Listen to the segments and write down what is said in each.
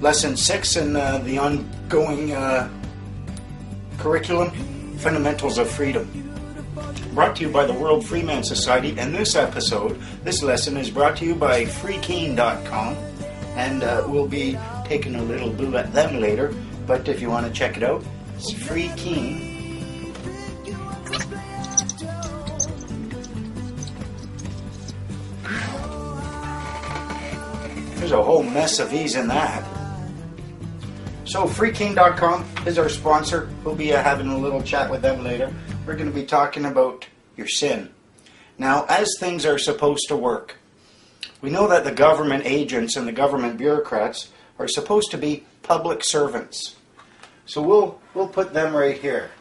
Lesson 6 in the ongoing curriculum, Fundamentals of Freedom. Brought to you by the World Freeman Society, and this lesson is brought to you by freekeen.com, and we'll be taking a little boo at them later, but if you want to check it out, it's freekeen. There's a whole mess of these in that. So freekeen.com is our sponsor. We'll be having a little chat with them later. We're going to be talking about your sin. Now, as things are supposed to work, we know that the government agents and the government bureaucrats are supposed to be public servants. So we'll put them right here.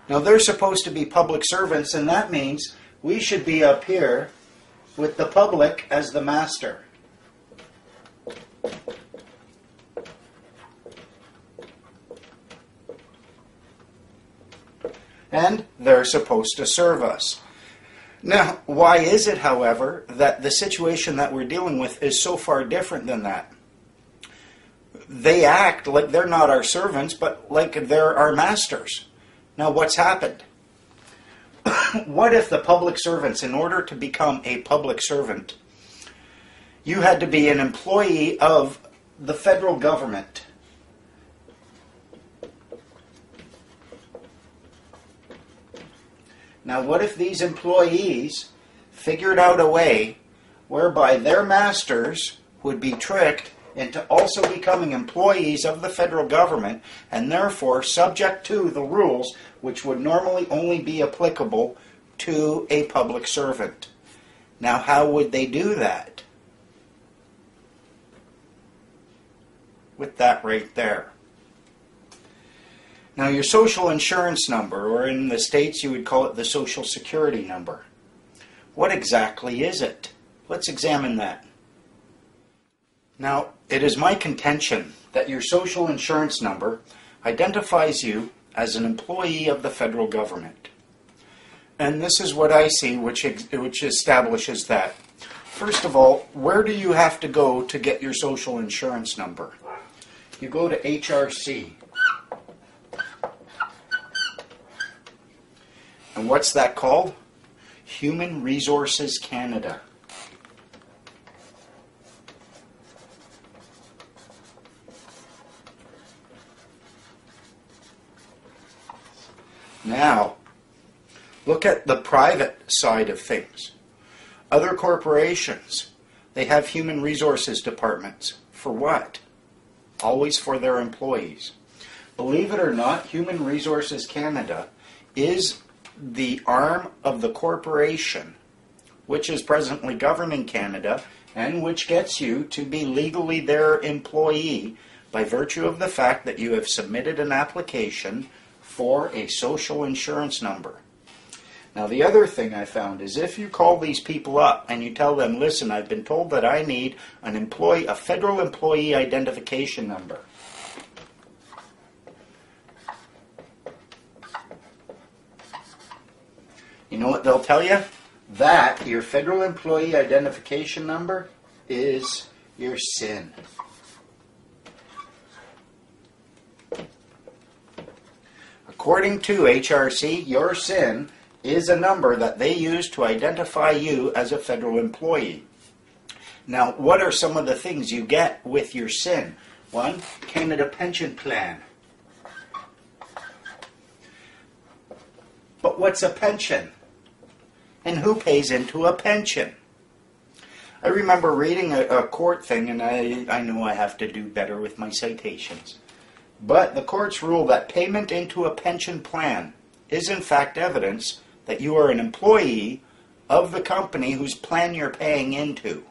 Now, they're supposed to be public servants, and that means we should be up here with the public as the master. And they're supposed to serve us. Now, why is it, however, that the situation that we're dealing with is so far different than that? They act like they're not our servants, but like they're our masters. Now, what's happened? What if the public servants, in order to become a public servant, you had to be an employee of the federal government? Now, what if these employees figured out a way whereby their masters would be tricked into also becoming employees of the federal government, and therefore subject to the rules which would normally only be applicable to a public servant? Now, how would they do that? With that right there. Now, your social insurance number, or in the States you would call it the Social Security number. What exactly is it? Let's examine that. Now, it is my contention that your social insurance number identifies you as an employee of the federal government. And this is what I see which establishes that. First of all, where do you have to go to get your social insurance number? You go to HRC. And what's that called? Human Resources Canada. Now, look at the private side of things. Other corporations, they have human resources departments. For what? Always for their employees. Believe it or not, Human Resources Canada is the arm of the corporation which is presently governing Canada and which gets you to be legally their employee by virtue of the fact that you have submitted an application for a social insurance number. Now, the other thing I found is if you call these people up and you tell them, listen, I've been told that I need a federal employee identification number. You know what they'll tell you? That your federal employee identification number is your sin. According to HRC, your sin is a number that they use to identify you as a federal employee. Now, what are some of the things you get with your sin? One, Canada Pension Plan. But what's a pension? And who pays into a pension? I remember reading a court thing, and I know I have to do better with my citations. But the courts rule that payment into a pension plan is in fact evidence that you are an employee of the company whose plan you're paying into.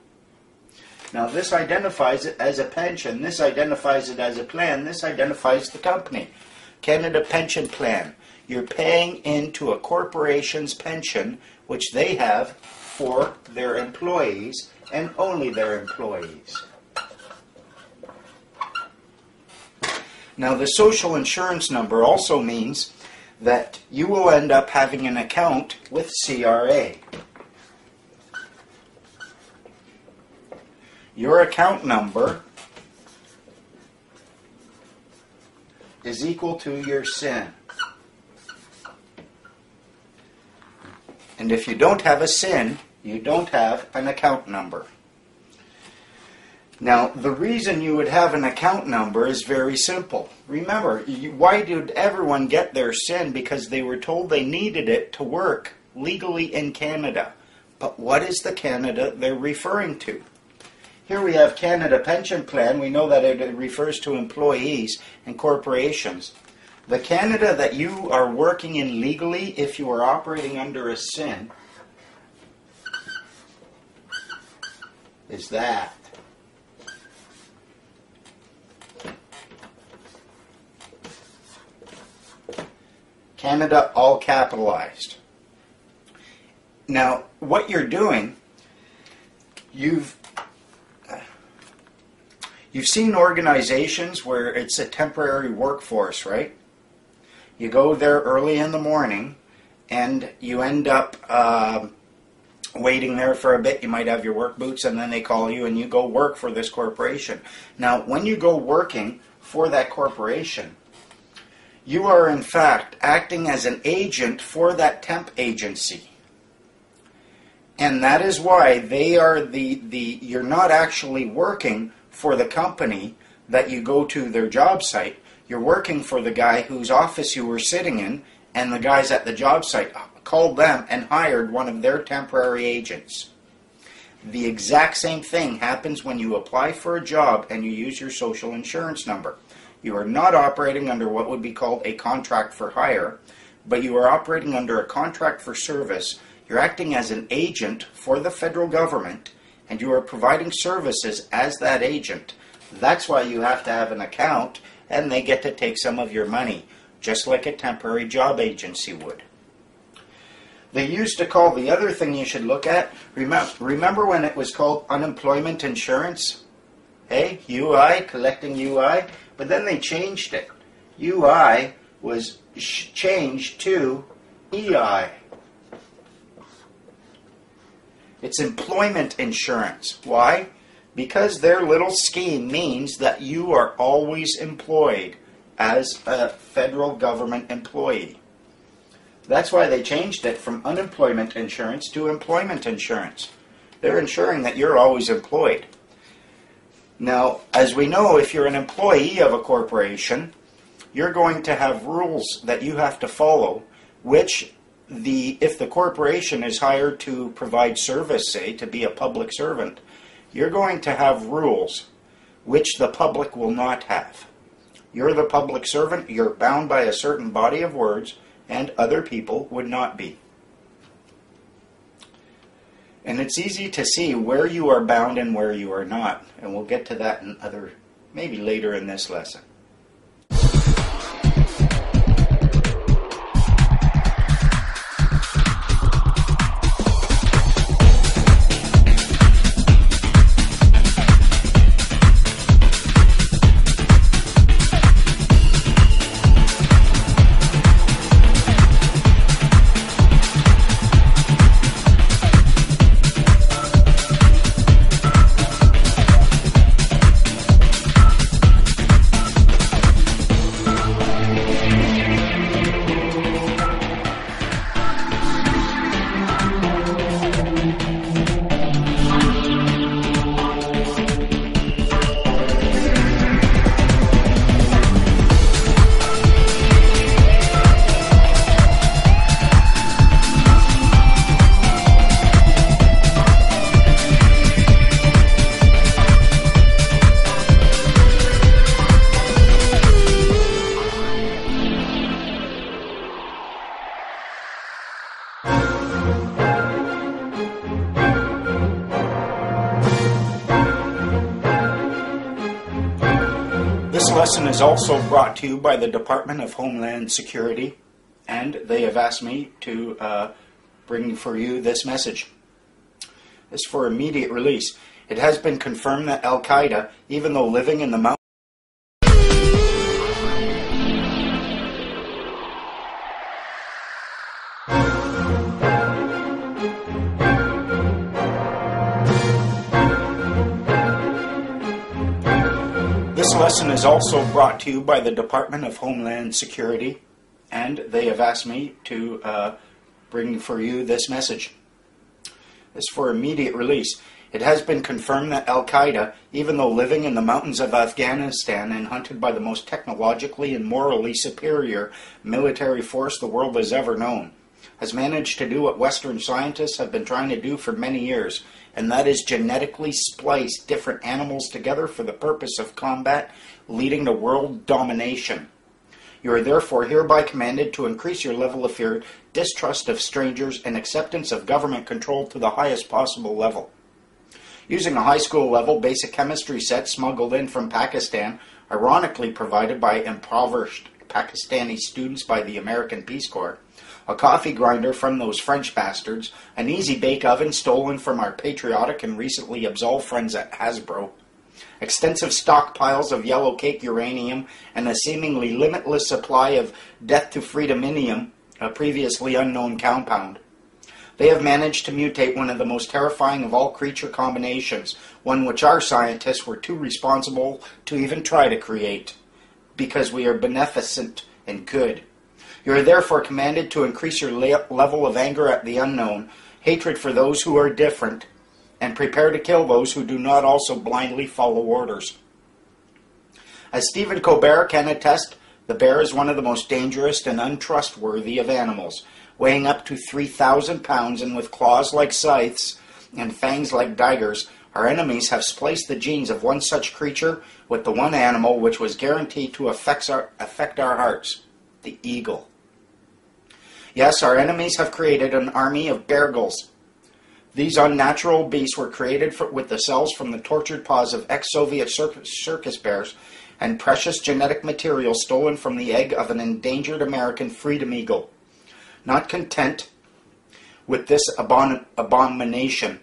Now, this identifies it as a pension, this identifies it as a plan, this identifies the company. Canada Pension Plan. You're paying into a corporation's pension, which they have for their employees and only their employees. Now, the social insurance number also means that you will end up having an account with CRA. your account number is equal to your SIN. And if you don't have a SIN, you don't have an account number. Now, the reason you would have an account number is very simple. Remember, why did everyone get their SIN? Because they were told they needed it to work legally in Canada. But what is the Canada they're referring to? Here we have Canada Pension Plan. We know that it refers to employees and corporations. The Canada that you are working in legally, if you are operating under a SIN, is that. Canada, all capitalized. Now, what you're doing, you've seen organizations where it's a temporary workforce, right? You go there early in the morning and you end up waiting there for a bit. You might have your work boots and then they call you and you go work for this corporation. Now, when you go working for that corporation, you are in fact acting as an agent for that temp agency. And that is why they are you're not actually working for the company that you go to their job site. You're working for the guy whose office you were sitting in, and the guys at the job site called them and hired one of their temporary agents. The exact same thing happens when you apply for a job and you use your social insurance number. You are not operating under what would be called a contract for hire, but you are operating under a contract for service. You're acting as an agent for the federal government, and you are providing services as that agent. That's why you have to have an account, and they get to take some of your money, just like a temporary job agency would. They used to call the other thing you should look at, remember when it was called unemployment insurance? Hey, UI, collecting UI? But then they changed it. UI was changed to EI. It's employment insurance. Why? Because their little scheme means that you are always employed as a federal government employee. That's why they changed it from unemployment insurance to employment insurance. They're ensuring that you're always employed. Now, as we know, if you're an employee of a corporation, you're going to have rules that you have to follow, which if the corporation is hired to provide service, say, to be a public servant, you're going to have rules which the public will not have. You're the public servant, you're bound by a certain body of words, and other people would not be. And it's easy to see where you are bound and where you are not. And we'll get to that in maybe later in this lesson. This lesson is also brought to you by the Department of Homeland Security, and they have asked me to bring for you this message. It's for immediate release. It has been confirmed that Al-Qaeda, even though living in the mountains, This lesson is also brought to you by the Department of Homeland Security, and they have asked me to bring for you this message. This is for immediate release. It has been confirmed that Al-Qaeda, even though living in the mountains of Afghanistan and hunted by the most technologically and morally superior military force the world has ever known, has managed to do what Western scientists have been trying to do for many years, and that is genetically splice different animals together for the purpose of combat, leading to world domination. You are therefore hereby commanded to increase your level of fear, distrust of strangers, and acceptance of government control to the highest possible level. Using a high school level basic chemistry set smuggled in from Pakistan, ironically provided by impoverished Pakistani students by the American Peace Corps, a coffee grinder from those French bastards, an easy bake oven stolen from our patriotic and recently absolved friends at Hasbro, extensive stockpiles of yellow cake uranium, and a seemingly limitless supply of death-to-freedominium, a previously unknown compound. They have managed to mutate one of the most terrifying of all creature combinations, one which our scientists were too responsible to even try to create, because we are beneficent and good. You are therefore commanded to increase your level of anger at the unknown, hatred for those who are different, and prepare to kill those who do not also blindly follow orders. As Stephen Colbert can attest, the bear is one of the most dangerous and untrustworthy of animals, weighing up to 3,000 pounds and with claws like scythes and fangs like daggers. Our enemies have spliced the genes of one such creature with the one animal which was guaranteed to affect our hearts, the eagle. Yes, our enemies have created an army of beargles. These unnatural beasts were created with the cells from the tortured paws of ex-Soviet circus bears and precious genetic material stolen from the egg of an endangered American freedom eagle. Not content with this abomination,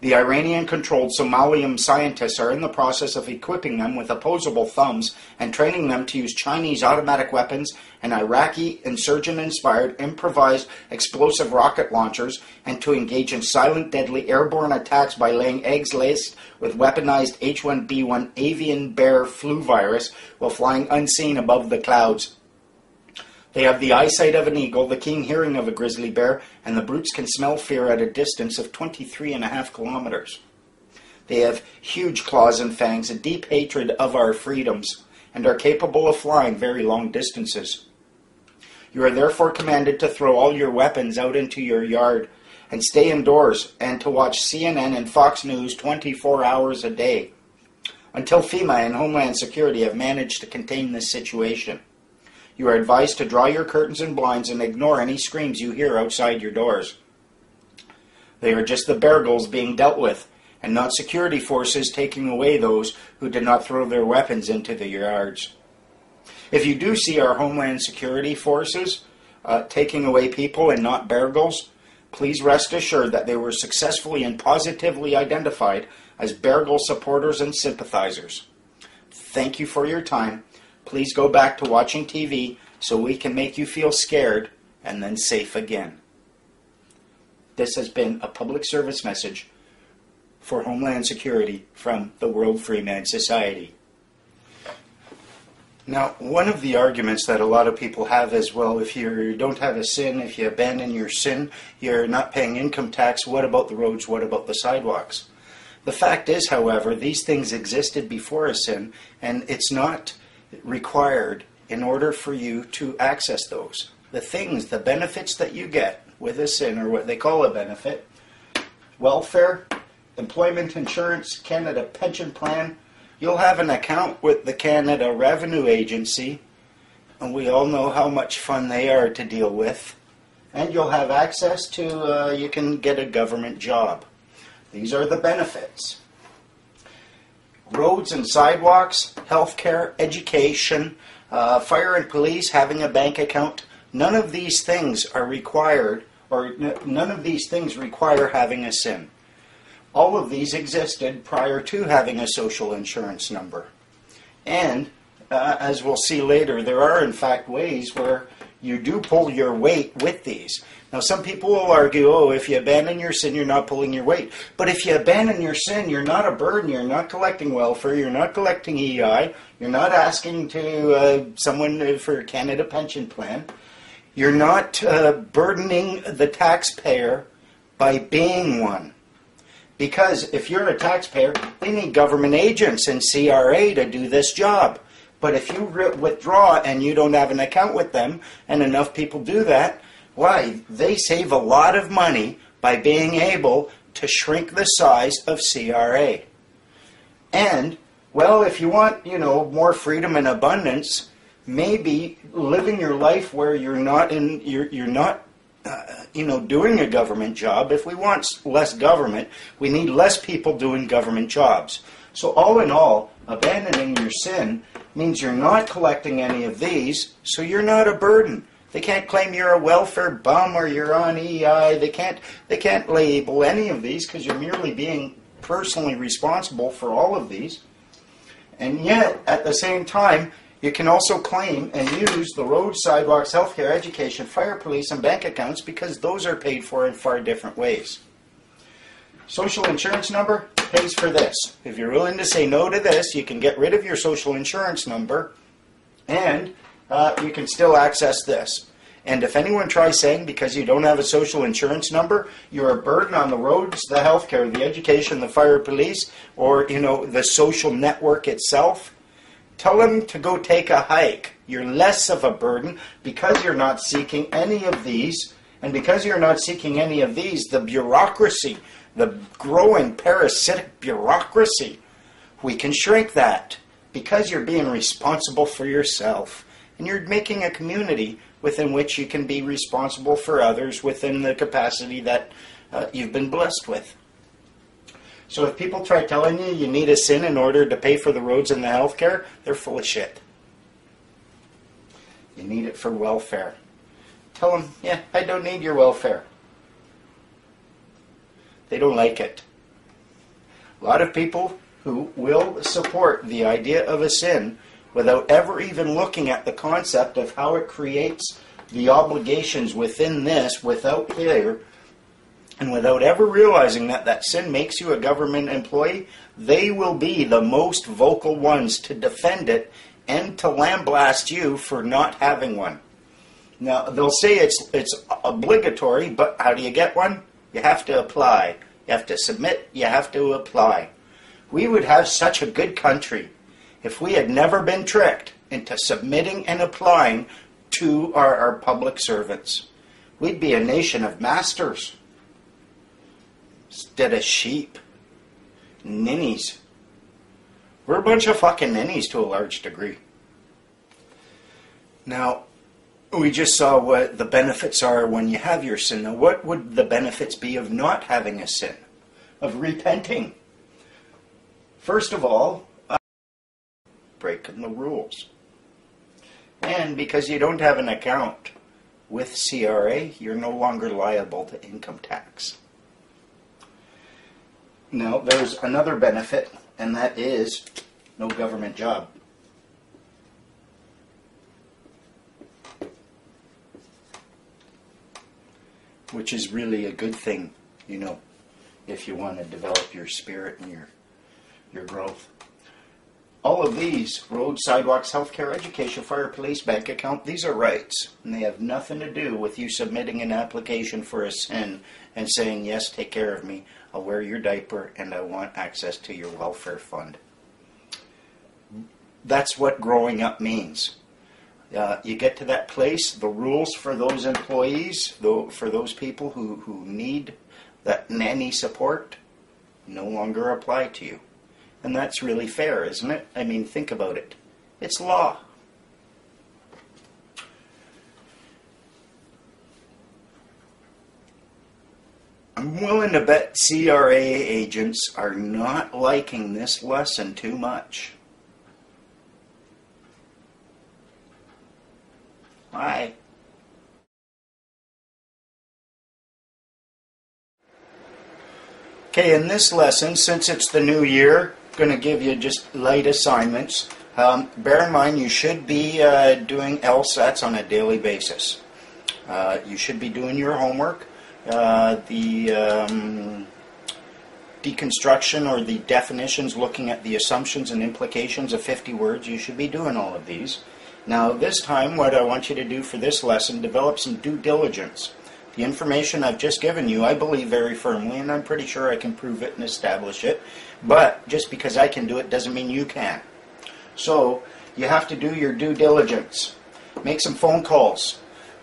the Iranian-controlled Somalian scientists are in the process of equipping them with opposable thumbs and training them to use Chinese automatic weapons and Iraqi insurgent-inspired improvised explosive rocket launchers, and to engage in silent, deadly airborne attacks by laying eggs laced with weaponized H1B1 avian bear flu virus while flying unseen above the clouds. They have the eyesight of an eagle, the keen hearing of a grizzly bear, and the brutes can smell fear at a distance of 23.5 kilometers. They have huge claws and fangs, a deep hatred of our freedoms, and are capable of flying very long distances. You are therefore commanded to throw all your weapons out into your yard and stay indoors and to watch CNN and Fox News 24 hours a day until FEMA and Homeland Security have managed to contain this situation. You are advised to draw your curtains and blinds and ignore any screams you hear outside your doors. They are just the beargles being dealt with, and not security forces taking away those who did not throw their weapons into the yards. If you do see our Homeland Security forces taking away people and not beargles, please rest assured that they were successfully and positively identified as beargle supporters and sympathizers. Thank you for your time. Please go back to watching TV so we can make you feel scared and then safe again. This has been a public service message for Homeland Security from the World Free Man Society. Now, one of the arguments that a lot of people have is, well, if you don't have a sin, if you abandon your sin, you're not paying income tax, what about the roads, what about the sidewalks? The fact is, however, these things existed before a sin, and it's not required in order for you to access those. The things, the benefits that you get with a sin, or what they call a benefit, welfare, employment insurance, Canada pension plan, you'll have an account with the Canada Revenue Agency, and we all know how much fun they are to deal with, and you'll have access to, you can get a government job. These are the benefits. Roads and sidewalks, healthcare, education, fire and police, having a bank account, none of these things are required, or none of these things require having a sin. All of these existed prior to having a social insurance number. And, as we'll see later, there are in fact ways where you do pull your weight with these. Now, some people will argue, oh, if you abandon your sin, you're not pulling your weight. But if you abandon your sin, you're not a burden. You're not collecting welfare. You're not collecting EI. You're not asking to someone for a Canada pension plan. You're not burdening the taxpayer by being one. Because if you're a taxpayer, they need government agents and CRA to do this job. But if you withdraw and you don't have an account with them, and enough people do that, why? They save a lot of money by being able to shrink the size of CRA. And, well, if you want, more freedom and abundance, maybe living your life where you're not doing a government job. If we want less government, we need less people doing government jobs. So all in all, abandoning your sin means you're not collecting any of these, so you're not a burden. They can't claim you're a welfare bum or you're on EI. They can't label any of these because you're merely being personally responsible for all of these. And yet, at the same time, you can also claim and use the roads, sidewalks, healthcare, education, fire, police, and bank accounts because those are paid for in far different ways. Social insurance number pays for this. If you're willing to say no to this, you can get rid of your social insurance number and you can still access this. And if anyone tries saying because you don't have a social insurance number, you're a burden on the roads, the healthcare, the education, the fire, police, or the social network itself, tell them to go take a hike. You're less of a burden because you're not seeking any of these. And because you're not seeking any of these, the bureaucracy, the growing parasitic bureaucracy, we can shrink that because you're being responsible for yourself. And you're making a community within which you can be responsible for others within the capacity that you've been blessed with. So if people try telling you you need a sin in order to pay for the roads and the healthcare, they're full of shit. You need it for welfare. Tell them, yeah, I don't need your welfare. They don't like it. A lot of people who will support the idea of a sin without ever even looking at the concept of how it creates the obligations within this, without here, and without ever realizing that that sin makes you a government employee, they will be the most vocal ones to defend it and to lambaste you for not having one. Now, they'll say it's obligatory, but how do you get one? You have to apply. You have to submit. You have to apply. We would have such a good country if we had never been tricked into submitting and applying to our public servants. We'd be a nation of masters instead of sheep. Ninnies. We're a bunch of fucking ninnies to a large degree. Now, we just saw what the benefits are when you have your sin. Now, what would the benefits be of not having a sin? Of repenting? First of all, breaking the rules. And because you don't have an account with CRA, you're no longer liable to income tax. Now, there's another benefit, and that is no government job. Which is really a good thing, if you want to develop your spirit and your growth. All of these, roads, sidewalks, healthcare, education, fire, police, bank account, these are rights. And they have nothing to do with you submitting an application for a sin and saying, yes, take care of me, I'll wear your diaper, and I want access to your welfare fund. That's what growing up means. You get to that place, the rules for those employees, for those people who need that nanny support, no longer apply to you. And that's really fair, isn't it? I mean, think about it. It's law. I'm willing to bet CRA agents are not liking this lesson too much. Why? Okay, in this lesson, since it's the new year, I'm going to give you just light assignments. Bear in mind, you should be doing LSATs on a daily basis. You should be doing your homework. The deconstruction or the definitions, looking at the assumptions and implications of 50 words, you should be doing all of these. Now this time, what I want you to do for this lesson, develop some due diligence. The information I've just given you, I believe very firmly, and I'm pretty sure I can prove it and establish it, but just because I can do it doesn't mean you can. So you have to do your due diligence. Make some phone calls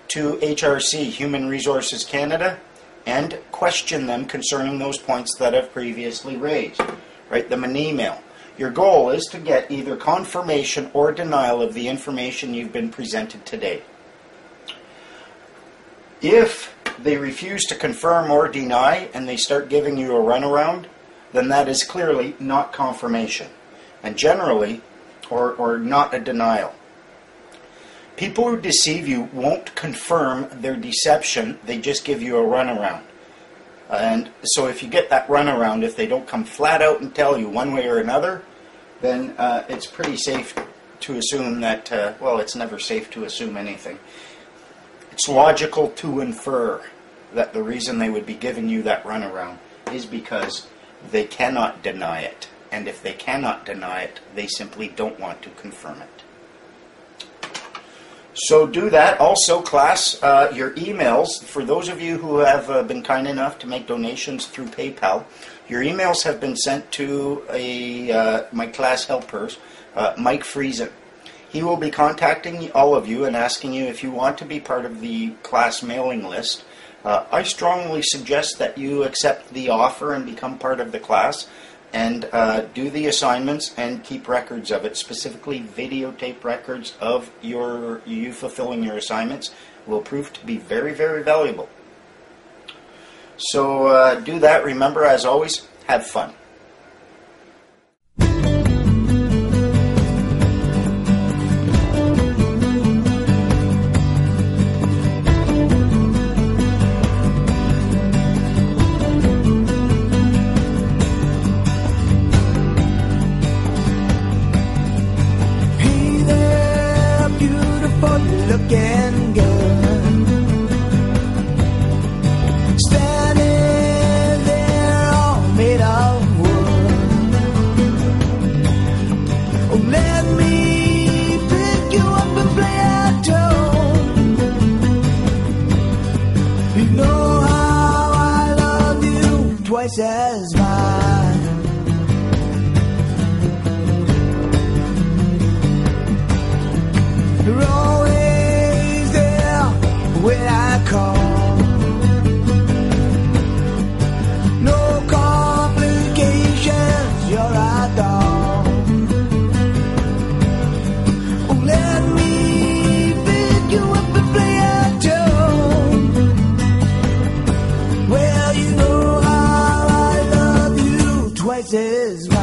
to HRC, Human Resources Canada, and question them concerning those points that I've previously raised. Write them an email. Your goal is to get either confirmation or denial of the information you've been presented today. If they refuse to confirm or deny and they start giving you a runaround, then that is clearly not confirmation, and generally, or not a denial. People who deceive you won't confirm their deception, they just give you a runaround. And so if you get that runaround, if they don't come flat out and tell you one way or another, then it's pretty safe to assume that, well, it's never safe to assume anything. It's logical to infer that the reason they would be giving you that runaround is because they cannot deny it. And if they cannot deny it, they simply don't want to confirm it. So do that. Also, class, your emails, for those of you who have been kind enough to make donations through PayPal, your emails have been sent to my class helpers, Mike Friesen. He will be contacting all of you and asking you if you want to be part of the class mailing list. I strongly suggest that you accept the offer and become part of the class, and do the assignments and keep records of it, specifically videotape records of you fulfilling your assignments will prove to be very, very valuable. So do that. Remember, as always, have fun. Looking good, standing there all made of wood. Oh, let me pick you up and play a tune. You know how I love you twice as much. You're always there when I call. No complications, you're a doll. Oh, let me pick you up and play a tune. Well, you know how I love you twice as much.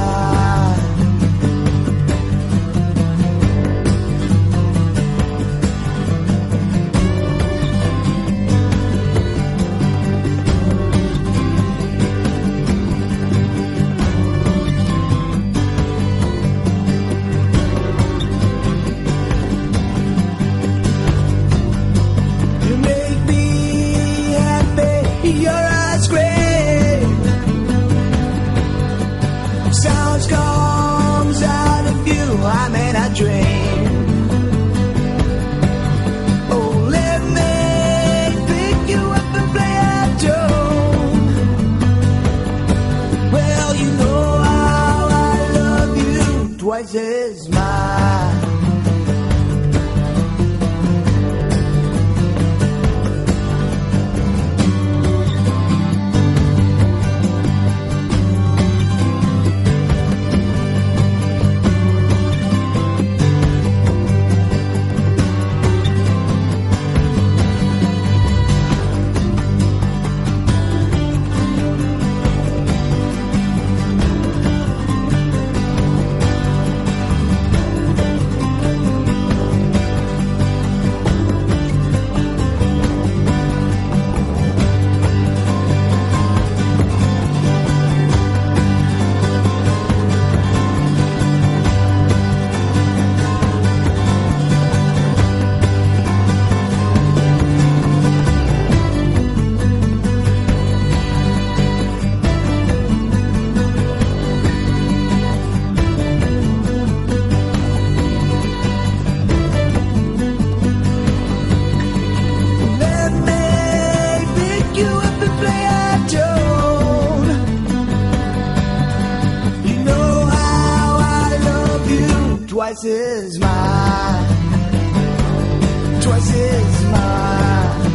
I'm in a dream. Oh, let me pick you up and play a tune. Well, you know how I love you twice as much. twice as much. Twice as much.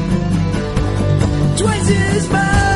Twice as much.